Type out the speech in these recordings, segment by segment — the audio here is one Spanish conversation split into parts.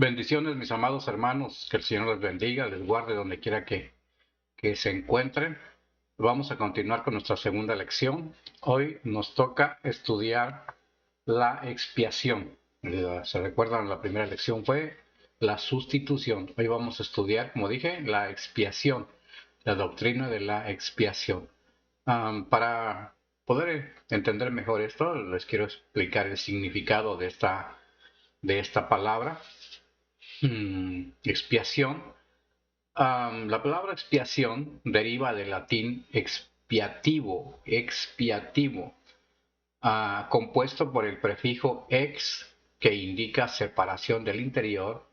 Bendiciones, mis amados hermanos, que el Señor les bendiga, les guarde donde quiera que se encuentren. Vamos a continuar con nuestra segunda lección. Hoy nos toca estudiar la expiación. ¿Se recuerdan? La primera lección fue la sustitución. Hoy vamos a estudiar, como dije, la expiación, la doctrina de la expiación. Para poder entender mejor esto, les quiero explicar el significado de esta palabra. Expiación. La palabra expiación deriva del latín expiativo, compuesto por el prefijo ex, que indica separación del interior,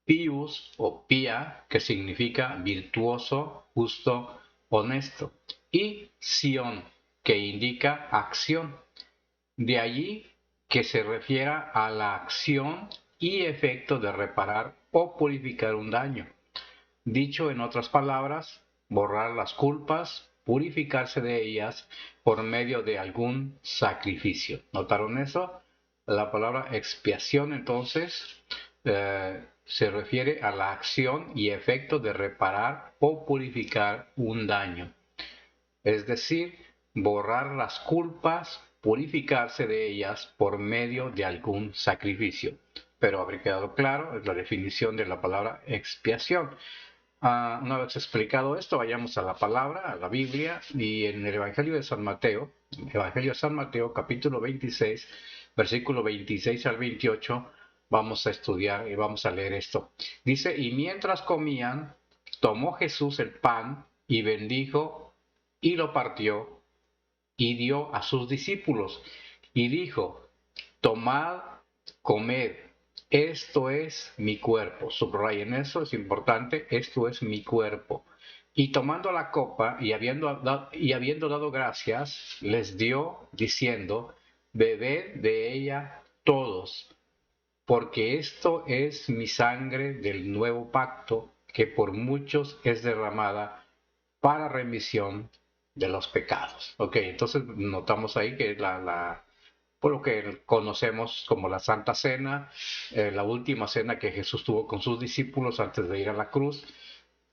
pius o pia, que significa virtuoso, justo, honesto, y sion, que indica acción. De allí que se refiera a la acción y efecto de reparar o purificar un daño. Dicho en otras palabras, borrar las culpas, purificarse de ellas por medio de algún sacrificio. ¿Notaron eso? La palabra expiación entonces se refiere a la acción y efecto de reparar o purificar un daño. Es decir, borrar las culpas, purificarse de ellas por medio de algún sacrificio. Pero habrá quedado claro, es la definición de la palabra expiación. Una vez explicado esto, vayamos a la palabra, a la Biblia, y en el Evangelio de San Mateo, capítulo 26, versículo 26 al 28, vamos a estudiar y vamos a leer esto. Dice, y mientras comían, tomó Jesús el pan y bendijo y lo partió y dio a sus discípulos y dijo, tomad, comed, esto es mi cuerpo. Subrayen eso, es importante, esto es mi cuerpo. Y tomando la copa y habiendo dado gracias, les dio, diciendo, bebed de ella todos, porque esto es mi sangre del nuevo pacto, que por muchos es derramada para remisión de los pecados. Ok, entonces notamos ahí que por lo que conocemos como la Santa Cena, la última cena que Jesús tuvo con sus discípulos antes de ir a la cruz,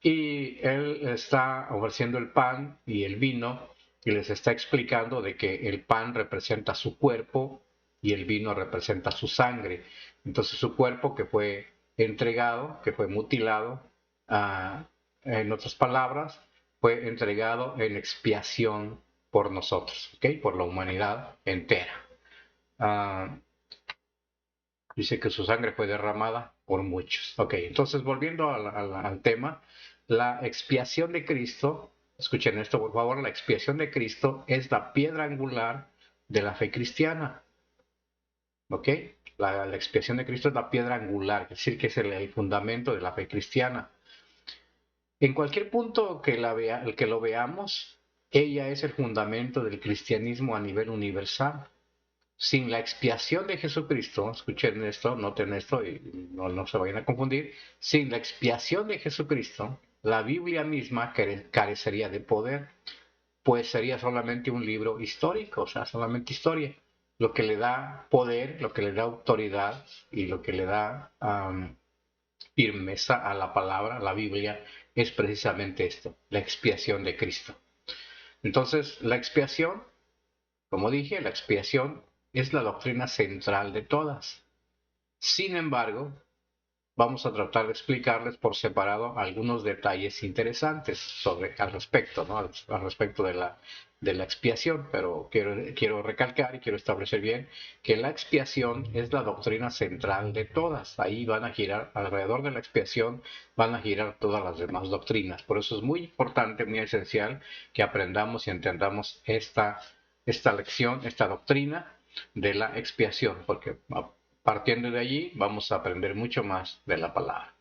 y él está ofreciendo el pan y el vino y les está explicando de que el pan representa su cuerpo y el vino representa su sangre. Entonces su cuerpo que fue entregado, que fue mutilado, en otras palabras, fue entregado en expiación por nosotros, ¿ok? Por la humanidad entera. Ah, Dice que su sangre fue derramada por muchos. Ok, entonces volviendo al tema, la expiación de Cristo, escuchen esto por favor, la expiación de Cristo es la piedra angular de la fe cristiana. Ok, la expiación de Cristo es la piedra angular, es decir, que es el fundamento de la fe cristiana. En cualquier punto que lo veamos, ella es el fundamento del cristianismo a nivel universal. Sin la expiación de Jesucristo, escuchen esto, noten esto y no se vayan a confundir, sin la expiación de Jesucristo, la Biblia misma carecería de poder, pues sería solamente un libro histórico, o sea, solamente historia. Lo que le da poder, lo que le da autoridad y lo que le da firmeza a la palabra, la Biblia, es precisamente esto, la expiación de Cristo. Entonces, la expiación, como dije, la expiación es la doctrina central de todas. Sin embargo, vamos a tratar de explicarles por separado algunos detalles interesantes al respecto, ¿no? Al respecto de la expiación, pero quiero recalcar y quiero establecer bien que la expiación es la doctrina central de todas. Ahí van a girar, alrededor de la expiación, van a girar todas las demás doctrinas. Por eso es muy importante, muy esencial que aprendamos y entendamos esta lección, esta doctrina de la expiación, porque partiendo de allí vamos a aprender mucho más de la palabra.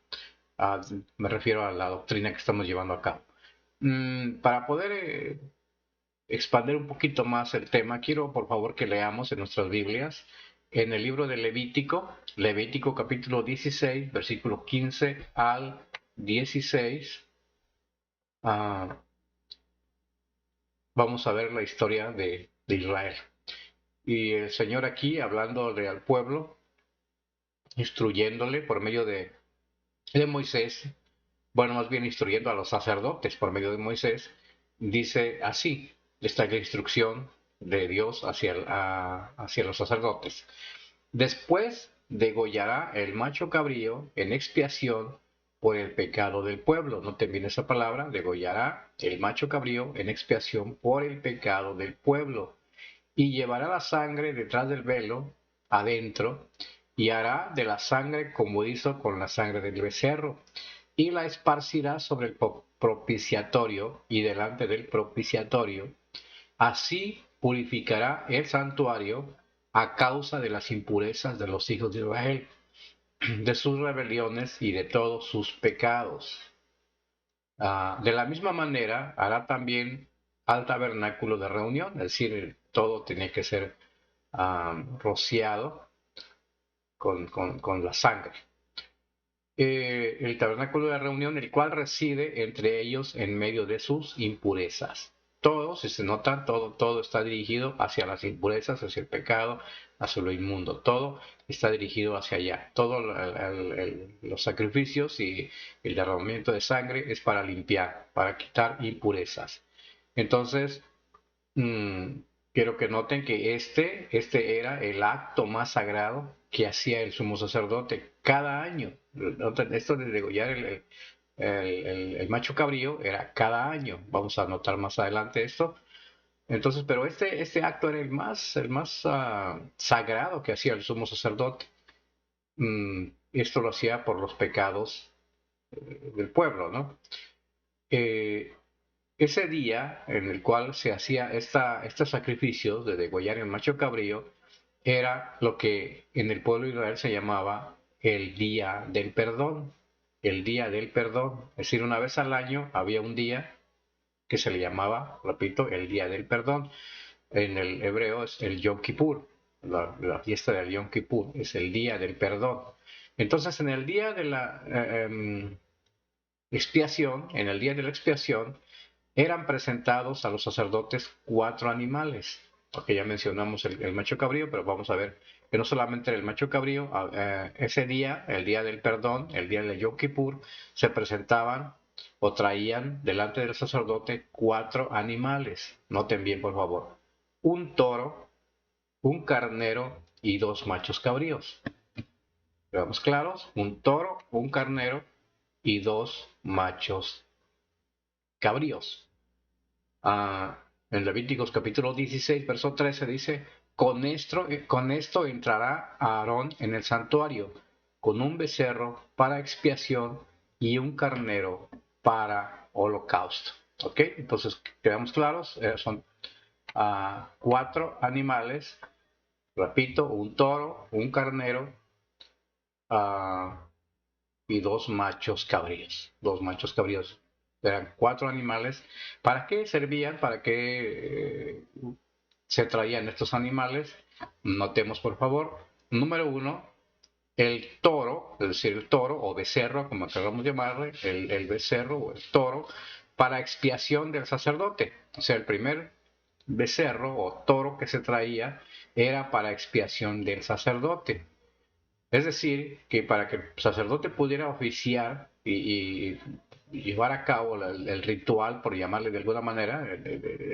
Me refiero a la doctrina que estamos llevando a cabo. Para poder expandir un poquito más el tema, quiero por favor que leamos en nuestras Biblias, en el libro de Levítico capítulo 16, versículo 15 al 16. Vamos a ver la historia de Israel. Y el Señor aquí, hablándole al pueblo, instruyéndole por medio de Moisés, bueno, más bien instruyendo a los sacerdotes por medio de Moisés, dice así, esta es la instrucción de Dios hacia los sacerdotes. Después degollará el macho cabrío en expiación por el pecado del pueblo. Noten bien esa palabra, degollará el macho cabrío en expiación por el pecado del pueblo. Y llevará la sangre detrás del velo, adentro, y hará de la sangre como hizo con la sangre del becerro, y la esparcirá sobre el propiciatorio y delante del propiciatorio. Así purificará el santuario a causa de las impurezas de los hijos de Israel, de sus rebeliones y de todos sus pecados. De la misma manera hará también al tabernáculo de reunión, es decir, todo tenía que ser rociado con la sangre. El tabernáculo de la reunión, el cual reside entre ellos en medio de sus impurezas. Todo, si se nota, todo está dirigido hacia las impurezas, hacia el pecado, hacia lo inmundo. Todo está dirigido hacia allá. Todos los sacrificios y el derramamiento de sangre es para limpiar, para quitar impurezas. Entonces, quiero que noten que este era el acto más sagrado que hacía el sumo sacerdote cada año. Esto de degollar el macho cabrío era cada año. Vamos a notar más adelante esto. Entonces, pero este acto era el más sagrado que hacía el sumo sacerdote. Esto lo hacía por los pecados del pueblo, ¿no? Eh, Ese día en el cual se hacía este sacrificio de degollar el macho cabrío era lo que en el pueblo de Israel se llamaba el día del perdón. El día del perdón. Es decir, una vez al año había un día que se le llamaba, repito, el día del perdón. En el hebreo es el Yom Kippur. La fiesta del Yom Kippur es el día del perdón. Entonces, en el día de la expiación, en el día de la expiación, eran presentados a los sacerdotes 4 animales, porque ya mencionamos el macho cabrío, pero vamos a ver que no solamente era el macho cabrío, ese día, el día del perdón, el día de Yom Kippur, se presentaban o traían delante del sacerdote 4 animales. Noten bien, por favor, un toro, un carnero y 2 machos cabríos. ¿Veamos claros? Un toro, un carnero y 2 machos cabríos. En Levíticos capítulo 16, verso 13 dice, con esto entrará Aarón en el santuario, con un becerro para expiación y un carnero para holocausto. ¿Ok? Entonces, quedamos claros, son 4 animales, repito, un toro, un carnero y 2 machos cabríos. 2 machos cabríos. Eran 4 animales. ¿Para qué servían? ¿Para qué se traían estos animales? Notemos, por favor. Número 1, el toro, es decir, el toro o becerro, como queramos llamarle, el becerro o el toro, para expiación del sacerdote. O sea, el primer becerro o toro que se traía era para expiación del sacerdote. Es decir, que para que el sacerdote pudiera oficiar y llevar a cabo el ritual, por llamarle de alguna manera,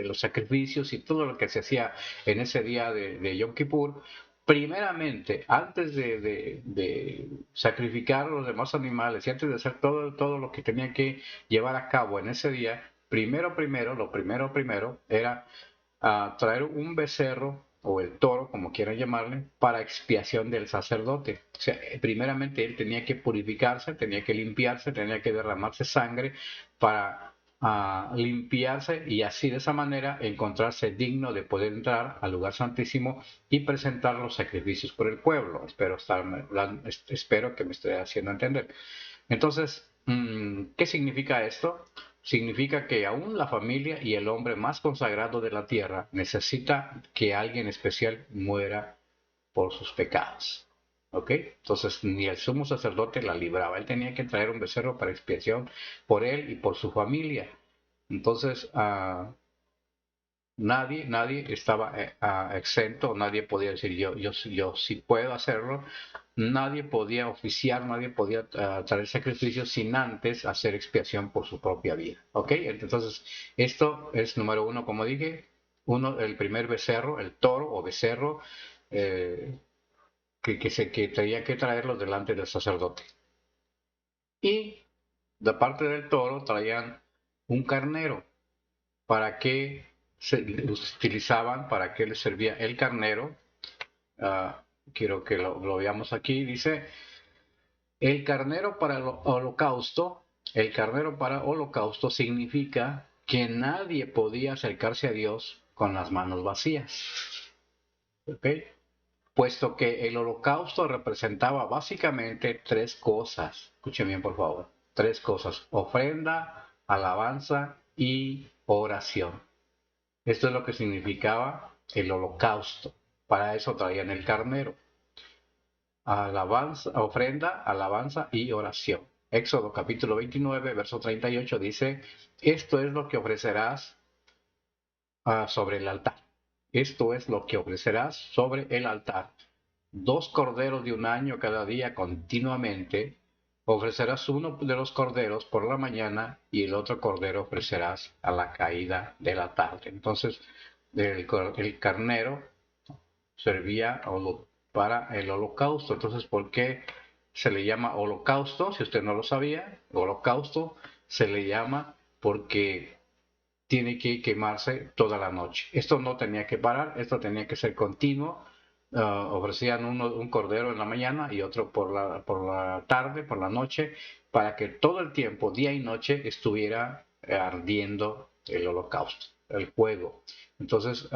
los sacrificios y todo lo que se hacía en ese día de Yom Kippur, primeramente, antes de sacrificar a los demás animales y antes de hacer todo lo que tenía que llevar a cabo en ese día, lo primero era traer un becerro o el toro, como quieran llamarle, para expiación del sacerdote. O sea, primeramente él tenía que purificarse, tenía que limpiarse, tenía que derramarse sangre para limpiarse y así de esa manera encontrarse digno de poder entrar al lugar santísimo y presentar los sacrificios por el pueblo. Espero que me esté haciendo entender. Entonces, ¿qué significa esto? Significa que aún la familia y el hombre más consagrado de la tierra necesita que alguien especial muera por sus pecados. ¿Ok? Entonces, ni el sumo sacerdote la libraba. Él tenía que traer un becerro para expiación por él y por su familia. Entonces, Nadie estaba exento, nadie podía decir yo sí puedo hacerlo, nadie podía oficiar, nadie podía traer sacrificio sin antes hacer expiación por su propia vida. ¿Ok? Entonces, esto es número uno, como dije, el primer becerro, el toro o becerro, eh, que tenía que traerlo delante del sacerdote. Y de parte del toro traían un carnero. ¿Para qué se utilizaban? ¿Para qué les servía el carnero? Quiero que lo veamos aquí. Dice, el carnero para el holocausto, el carnero para holocausto significa que nadie podía acercarse a Dios con las manos vacías. ¿Ok? Puesto que el holocausto representaba básicamente tres cosas. Escuchen bien, por favor. Tres cosas: ofrenda, alabanza y oración. Esto es lo que significaba el holocausto. Para eso traían el carnero. Alabanza, ofrenda, alabanza y oración. Éxodo capítulo 29, verso 38 dice, esto es lo que ofrecerás sobre el altar. Esto es lo que ofrecerás sobre el altar. 2 corderos de un año cada día continuamente. Ofrecerás uno de los corderos por la mañana y el otro cordero ofrecerás a la caída de la tarde. Entonces, el carnero servía para el holocausto. Entonces, ¿por qué se le llama holocausto? Si usted no lo sabía, holocausto se le llama porque tiene que quemarse toda la noche. Esto no tenía que parar, esto tenía que ser continuo. Ofrecían un cordero en la mañana y otro por la tarde, por la noche, para que todo el tiempo, día y noche, estuviera ardiendo el holocausto, el fuego. Entonces,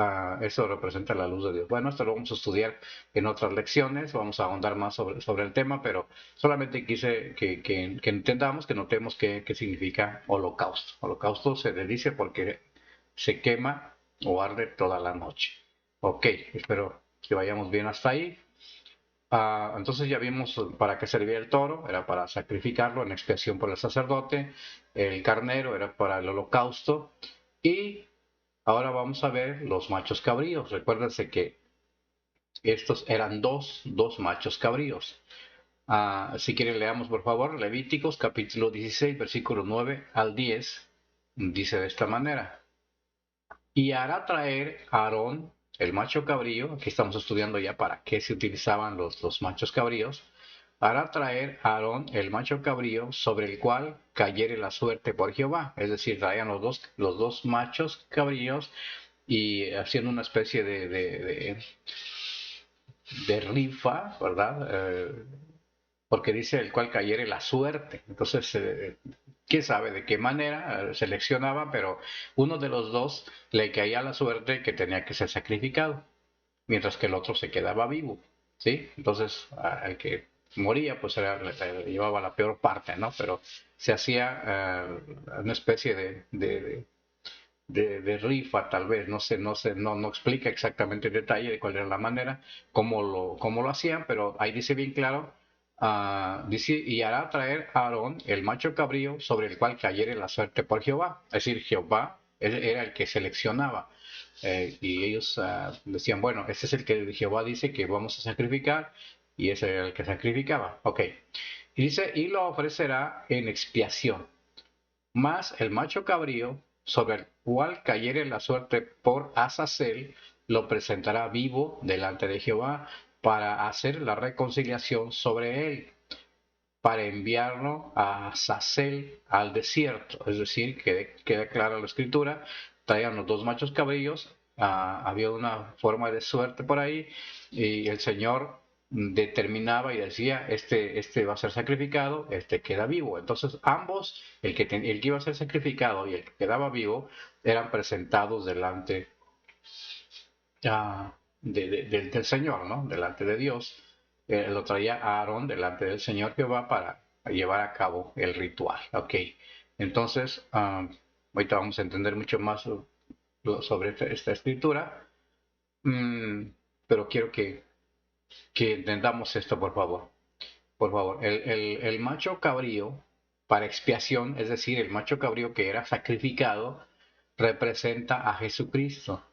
eso representa la luz de Dios. Bueno, esto lo vamos a estudiar en otras lecciones, vamos a ahondar más sobre el tema, pero solamente quise que entendamos, que notemos qué significa holocausto. Holocausto se le dice porque se quema o arde toda la noche. Ok, espero que vayamos bien hasta ahí. Entonces ya vimos para qué servía el toro, era para sacrificarlo en expiación por el sacerdote, el carnero era para el holocausto y ahora vamos a ver los machos cabríos. Recuérdense que estos eran dos machos cabríos. Si quieren leamos por favor Levíticos capítulo 16 versículo 9 al 10. Dice de esta manera: y hará traer a Aarón el macho cabrío, aquí estamos estudiando ya para qué se utilizaban los machos cabríos, hará traer a Aarón el macho cabrío sobre el cual cayere la suerte por Jehová. Es decir, traían los dos machos cabríos y haciendo una especie de rifa, ¿verdad? Porque dice el cual cayere la suerte. Entonces, quién sabe de qué manera seleccionaba, pero uno de los dos le caía la suerte que tenía que ser sacrificado, mientras que el otro se quedaba vivo, ¿sí? Entonces, el que moría, pues llevaba la peor parte, ¿no? Pero se hacía una especie de rifa, tal vez, no explica exactamente el detalle de cuál era la manera, cómo lo hacían, pero ahí dice bien claro. Dice, y hará traer a Aarón el macho cabrío sobre el cual cayere la suerte por Jehová. Es decir, Jehová era el que seleccionaba. Y ellos decían, bueno, este es el que Jehová dice que vamos a sacrificar, y ese era el que sacrificaba. Ok. Y dice, y lo ofrecerá en expiación. Mas el macho cabrío, sobre el cual cayere la suerte por Azazel, lo presentará vivo delante de Jehová para hacer la reconciliación sobre él, para enviarlo a Azazel al desierto. Es decir, que queda clara la escritura, traían los dos machos cabríos, había una forma de suerte por ahí, y el Señor determinaba y decía, este va a ser sacrificado, este queda vivo. Entonces ambos, el que iba a ser sacrificado y el que quedaba vivo, eran presentados delante del Señor, ¿no? Delante de Dios. Lo traía Aarón delante del Señor Jehová para llevar a cabo el ritual. Ok, entonces, ahorita vamos a entender mucho más sobre esta escritura, mm, pero quiero que entendamos esto, por favor. Por favor, el macho cabrío para expiación, es decir, el macho cabrío que era sacrificado, representa a Jesucristo.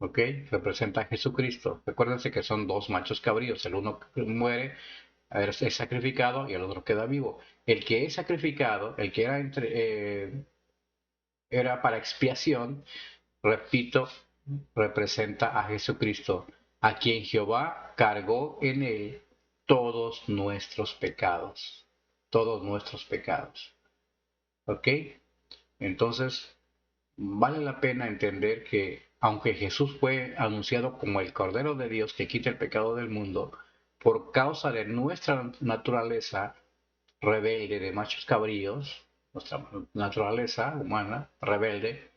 ¿ok? Representa a Jesucristo. Recuérdense que son dos machos cabríos, el uno muere, es sacrificado y el otro queda vivo. El que es sacrificado, el que era para expiación, repito, representa a Jesucristo, a quien Jehová cargó en él todos nuestros pecados, todos nuestros pecados. ¿Ok? Entonces, vale la pena entender que aunque Jesús fue anunciado como el Cordero de Dios que quita el pecado del mundo, por causa de nuestra naturaleza rebelde de machos cabríos, nuestra naturaleza humana rebelde,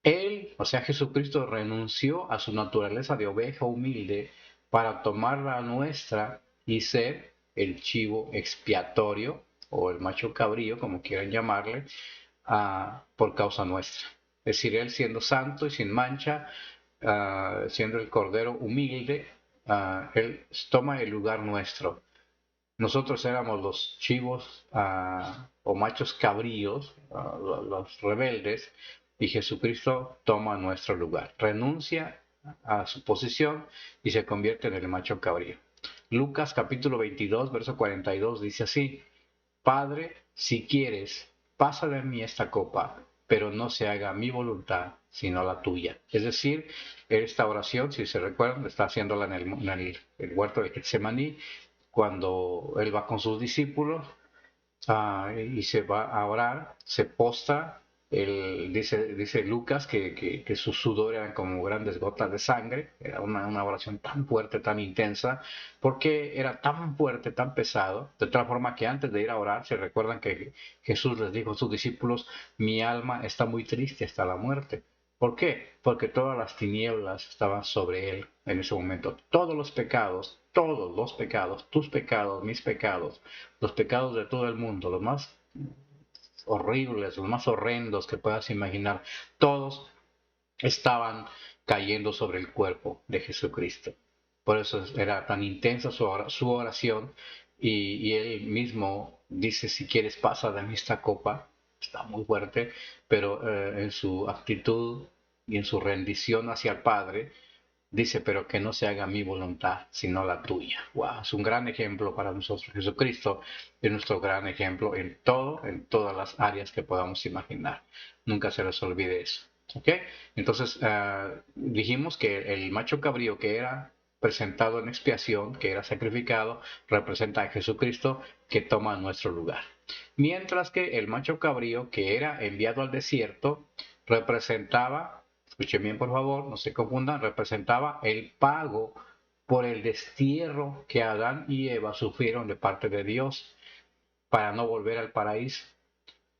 Él, o sea Jesucristo, renunció a su naturaleza de oveja humilde para tomar la nuestra y ser el chivo expiatorio o el macho cabrío, como quieran llamarle, por causa nuestra. Es decir, Él siendo santo y sin mancha, siendo el cordero humilde, Él toma el lugar nuestro. Nosotros éramos los chivos o machos cabríos, los rebeldes, y Jesucristo toma nuestro lugar, renuncia a su posición y se convierte en el macho cabrío. Lucas capítulo 22, verso 42 dice así: Padre, si quieres, pasa de mí esta copa, pero no se haga mi voluntad, sino la tuya. Es decir, esta oración, si se recuerdan, está haciéndola en el huerto de Getsemaní, cuando él va con sus discípulos y se va a orar, se posta. Dice Lucas que su sudor eran como grandes gotas de sangre, era una oración tan fuerte, tan intensa, porque era tan fuerte, tan pesado, de tal forma que antes de ir a orar, se recuerdan que Jesús les dijo a sus discípulos: mi alma está muy triste hasta la muerte. ¿Por qué? Porque todas las tinieblas estaban sobre él en ese momento. Todos los pecados, tus pecados, mis pecados, los pecados de todo el mundo, los más horribles, los más horrendos que puedas imaginar, todos estaban cayendo sobre el cuerpo de Jesucristo. Por eso era tan intensa su oración y él mismo dice: si quieres pasa de mí esta copa. Está muy fuerte, pero en su actitud y en su rendición hacia el Padre, dice: pero que no se haga mi voluntad, sino la tuya. Wow, es un gran ejemplo para nosotros. Jesucristo es nuestro gran ejemplo en todas las áreas que podamos imaginar. Nunca se les olvide eso. ¿Ok? Entonces, dijimos que el macho cabrío que era presentado en expiación, que era sacrificado, representa a Jesucristo que toma nuestro lugar. Mientras que el macho cabrío que era enviado al desierto representaba, escuchen bien por favor, no se confundan, representaba el pago por el destierro que Adán y Eva sufrieron de parte de Dios para no volver al paraíso.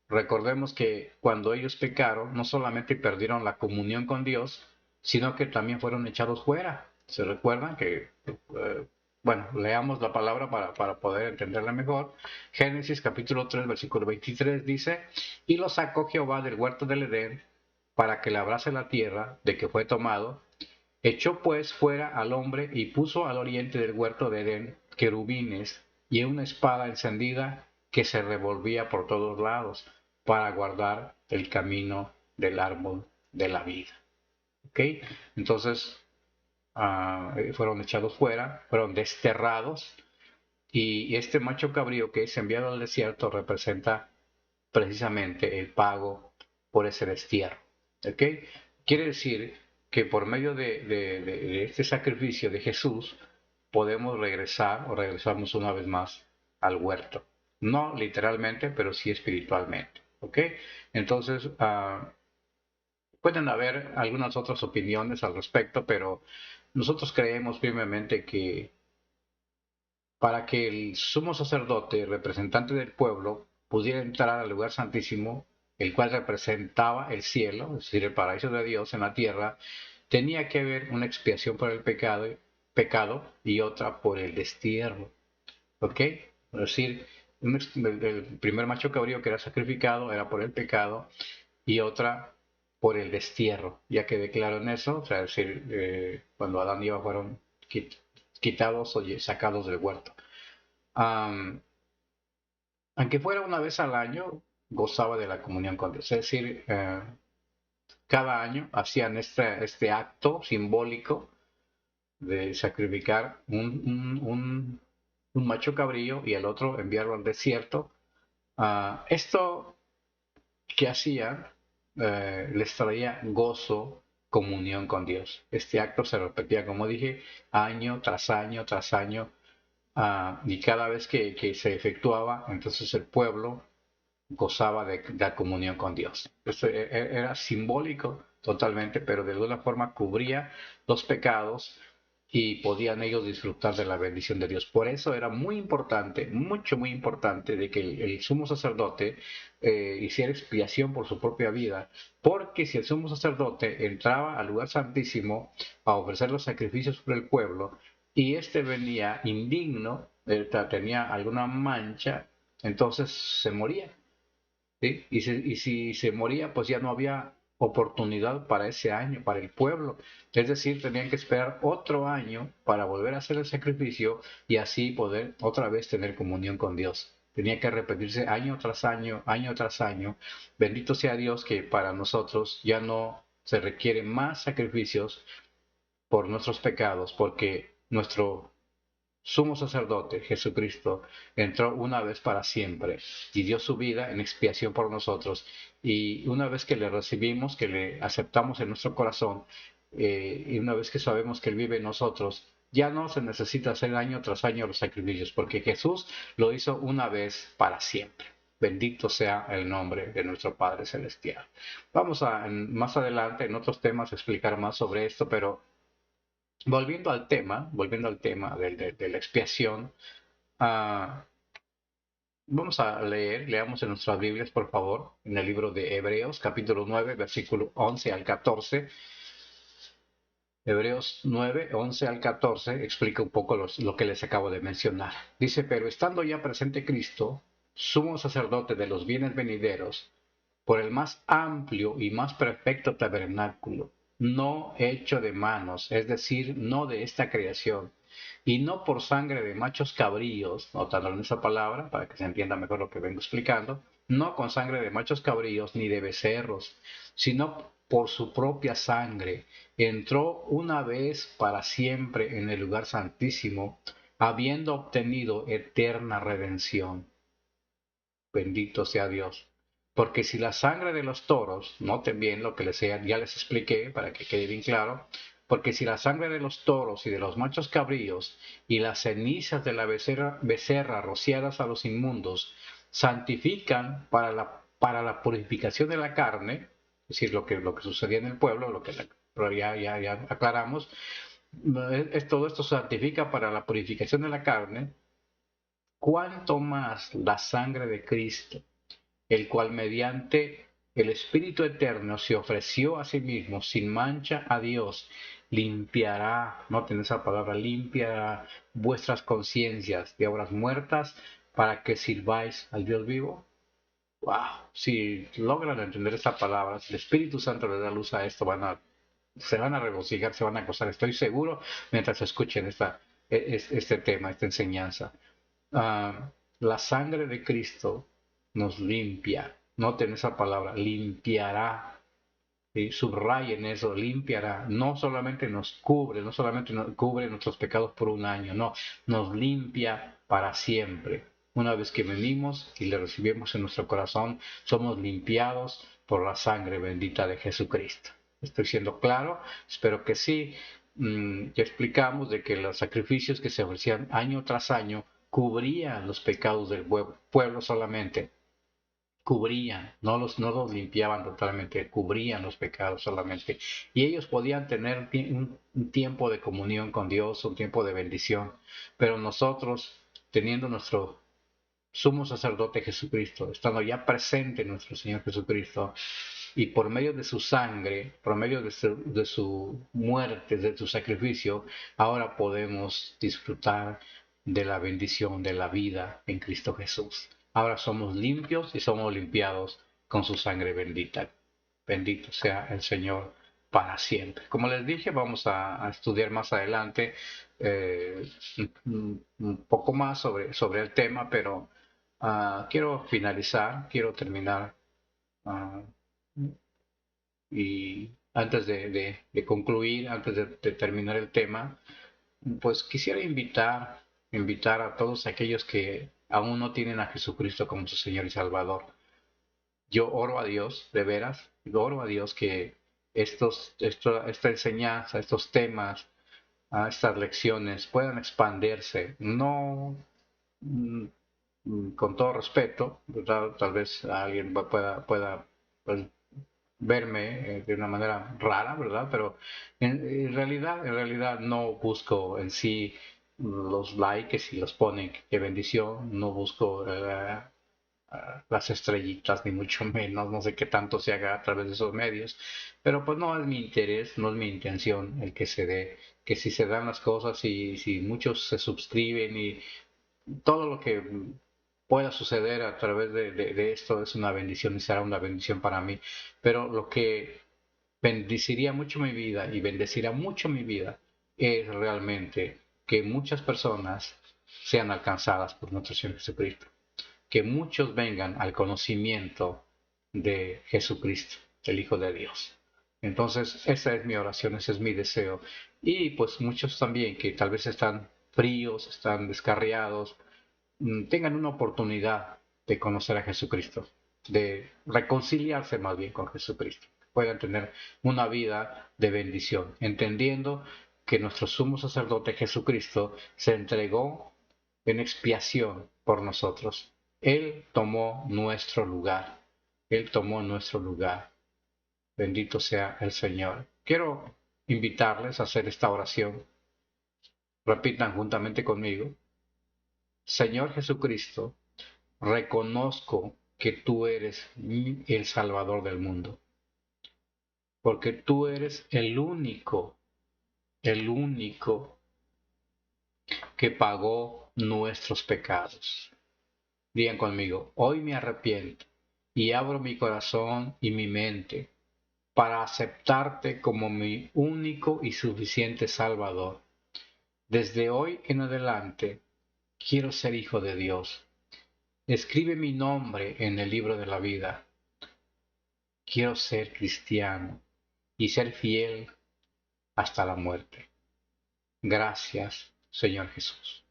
Recordemos que cuando ellos pecaron, no solamente perdieron la comunión con Dios, sino que también fueron echados fuera. ¿Se recuerdan que, bueno, leamos la palabra para poder entenderla mejor? Génesis capítulo 3, versículo 23 dice: y lo sacó Jehová del huerto del Edén para que labrase la tierra de que fue tomado. Echó pues fuera al hombre y puso al oriente del huerto de Edén querubines y una espada encendida que se revolvía por todos lados para guardar el camino del árbol de la vida. ¿Ok? Entonces fueron echados fuera, fueron desterrados, y este macho cabrío que es enviado al desierto representa precisamente el pago por ese destierro. ¿Ok? Quiere decir que por medio de este sacrificio de Jesús podemos regresar o regresamos una vez más al huerto. No literalmente, pero sí espiritualmente. ¿Ok? Entonces, pueden haber algunas otras opiniones al respecto, pero nosotros creemos firmemente que para que el sumo sacerdote, representante del pueblo, pudiera entrar al lugar santísimo, el cual representaba el cielo, es decir, el paraíso de Dios en la tierra, tenía que haber una expiación por el pecado y otra por el destierro. ¿Ok? Es decir, el primer macho cabrío que era sacrificado era por el pecado y otra por el destierro. Ya quedé claro en eso, o sea, es decir, cuando Adán y Eva fueron quitados o sacados del huerto. Um, Aunque fuera una vez al año, gozaba de la comunión con Dios. Es decir, cada año hacían este acto simbólico de sacrificar un macho cabrío y el otro enviarlo al desierto. Esto que hacían les traía gozo, comunión con Dios. Este acto se repetía, como dije, año tras año tras año, y cada vez que se efectuaba, entonces el pueblo gozaba de la comunión con Dios. Esto era simbólico totalmente, pero de alguna forma cubría los pecados y podían ellos disfrutar de la bendición de Dios. Por eso era muy importante, mucho, muy importante, de que el sumo sacerdote hiciera expiación por su propia vida, porque si el sumo sacerdote entraba al lugar santísimo a ofrecer los sacrificios por el pueblo, y éste venía indigno, tenía alguna mancha, entonces se moría. ¿Sí? Y si se moría, pues ya no había oportunidad para ese año, para el pueblo. Es decir, tenían que esperar otro año para volver a hacer el sacrificio y así poder otra vez tener comunión con Dios. Tenía que repetirse año tras año, año tras año. Bendito sea Dios que para nosotros ya no se requieren más sacrificios por nuestros pecados, porque nuestro sumo sacerdote, Jesucristo, entró una vez para siempre y dio su vida en expiación por nosotros. Y una vez que le recibimos, que le aceptamos en nuestro corazón, y una vez que sabemos que Él vive en nosotros, ya no se necesita hacer año tras año los sacrificios, porque Jesús lo hizo una vez para siempre. Bendito sea el nombre de nuestro Padre Celestial. Vamos a más adelante en otros temas explicar más sobre esto, pero volviendo al tema de la expiación, ah, vamos a leamos en nuestras Biblias, por favor, en el libro de Hebreos, capítulo 9, versículo 11 al 14. Hebreos 9, 11 al 14 explica un poco lo que les acabo de mencionar. Dice, pero estando ya presente Cristo, sumo sacerdote de los bienes venideros, por el más amplio y más perfecto tabernáculo, no hecho de manos, es decir, no de esta creación, y no por sangre de machos cabríos, notando en esa palabra para que se entienda mejor lo que vengo explicando, no con sangre de machos cabríos ni de becerros, sino por su propia sangre, entró una vez para siempre en el lugar santísimo, habiendo obtenido eterna redención. Bendito sea Dios. Porque si la sangre de los toros, noten bien lo que ya les expliqué para que quede bien claro, porque si la sangre de los toros y de los machos cabríos y las cenizas de la becerra rociadas a los inmundos santifican para la purificación de la carne, es decir, lo que sucedía en el pueblo, pero ya aclaramos, todo esto santifica para la purificación de la carne, cuánto más la sangre de Cristo, el cual mediante el Espíritu Eterno se ofreció a sí mismo sin mancha a Dios, limpiará, noten esa palabra, limpiará vuestras conciencias de obras muertas para que sirváis al Dios vivo. Wow, si logran entender esta palabra, si el Espíritu Santo les da luz a esto, se van a regocijar, se van a gozar, estoy seguro, mientras escuchen este tema, esta enseñanza. La sangre de Cristo nos limpia. Noten esa palabra, limpiará. ¿Sí? Subrayen eso, limpiará. No solamente nos cubre, no solamente nos cubre nuestros pecados por un año, no, nos limpia para siempre. Una vez que venimos y le recibimos en nuestro corazón, somos limpiados por la sangre bendita de Jesucristo. ¿Estoy siendo claro? Espero que sí. Ya explicamos de que los sacrificios que se ofrecían año tras año cubrían los pecados del pueblo solamente, cubrían, no los limpiaban totalmente, cubrían los pecados solamente. Y ellos podían tener un tiempo de comunión con Dios, un tiempo de bendición. Pero nosotros, teniendo nuestro sumo sacerdote Jesucristo, estando ya presente nuestro Señor Jesucristo, y por medio de su sangre, por medio de su muerte, de su sacrificio, ahora podemos disfrutar de la bendición de la vida en Cristo Jesús. Ahora somos limpios y somos limpiados con su sangre bendita. Bendito sea el Señor para siempre. Como les dije, vamos a estudiar más adelante un poco más sobre el tema, pero quiero terminar uh, y antes de concluir, antes de terminar el tema, pues quisiera invitar a todos aquellos que aún no tienen a Jesucristo como su Señor y Salvador. Yo oro a Dios, de veras, oro a Dios que esta enseñanza, estos temas, estas lecciones puedan expandirse, no mm, con todo respeto, ¿verdad? Tal vez alguien pueda pues, verme de una manera rara, ¿verdad? Pero en realidad no busco en sí los likes y los ponen, qué bendición, no busco las estrellitas, ni mucho menos, no sé qué tanto se haga a través de esos medios, pero pues no es mi interés, no es mi intención el que se dé, que si se dan las cosas y si muchos se suscriben y todo lo que pueda suceder a través de esto es una bendición y será una bendición para mí, pero lo que bendeciría mucho mi vida y bendecirá mucho mi vida es realmente que muchas personas sean alcanzadas por nuestro Señor Jesucristo, que muchos vengan al conocimiento de Jesucristo, el Hijo de Dios. Entonces, esa es mi oración, ese es mi deseo. Y pues muchos también que tal vez están fríos, están descarriados, tengan una oportunidad de conocer a Jesucristo, de reconciliarse más bien con Jesucristo, puedan tener una vida de bendición, entendiendo que nuestro sumo sacerdote Jesucristo se entregó en expiación por nosotros. Él tomó nuestro lugar. Él tomó nuestro lugar. Bendito sea el Señor. Quiero invitarles a hacer esta oración. Repitan juntamente conmigo. Señor Jesucristo, reconozco que tú eres el Salvador del mundo, porque tú eres el único que pagó nuestros pecados. Digan conmigo, hoy me arrepiento y abro mi corazón y mi mente para aceptarte como mi único y suficiente Salvador. Desde hoy en adelante quiero ser hijo de Dios. Escribe mi nombre en el libro de la vida. Quiero ser cristiano y ser fiel hasta la muerte. Gracias, Señor Jesús.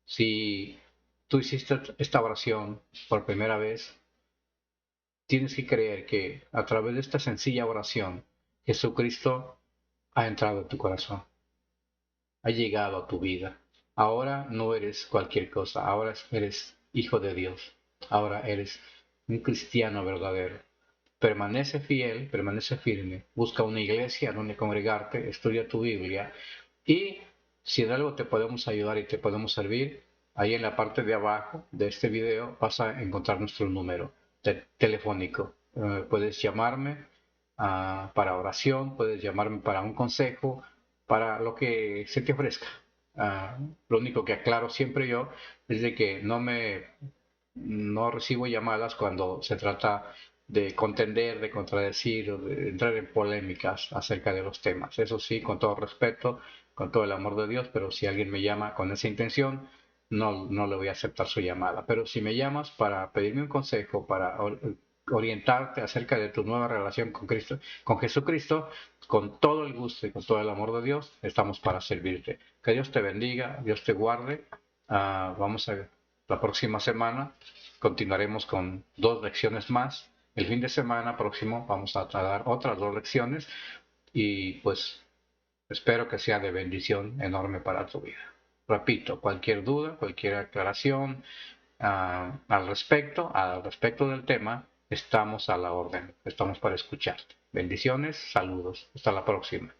Si tú hiciste esta oración por primera vez, tienes que creer que a través de esta sencilla oración, Jesucristo ha entrado en tu corazón, ha llegado a tu vida. Ahora no eres cualquier cosa, ahora eres hijo de Dios, ahora eres un cristiano verdadero. Permanece fiel, permanece firme, busca una iglesia donde congregarte, estudia tu Biblia y si en algo te podemos ayudar y te podemos servir, ahí en la parte de abajo de este video vas a encontrar nuestro número telefónico. Puedes llamarme para oración, puedes llamarme para un consejo, para lo que se te ofrezca. Lo único que aclaro siempre yo es de que no recibo llamadas cuando se trata de contender, de contradecir o de entrar en polémicas acerca de los temas. Eso sí, con todo respeto, con todo el amor de Dios, pero si alguien me llama con esa intención, no le voy a aceptar su llamada. Pero si me llamas para pedirme un consejo, para orientarte acerca de tu nueva relación con Cristo, con Jesucristo, con todo el gusto y con todo el amor de Dios, estamos para servirte. Que Dios te bendiga, Dios te guarde. Vamos a la próxima semana continuaremos con 2 lecciones más. El fin de semana próximo vamos a dar otras 2 lecciones y pues espero que sea de bendición enorme para tu vida. Repito, cualquier duda, cualquier aclaración al respecto del tema, estamos a la orden, estamos para escucharte. Bendiciones, saludos, hasta la próxima.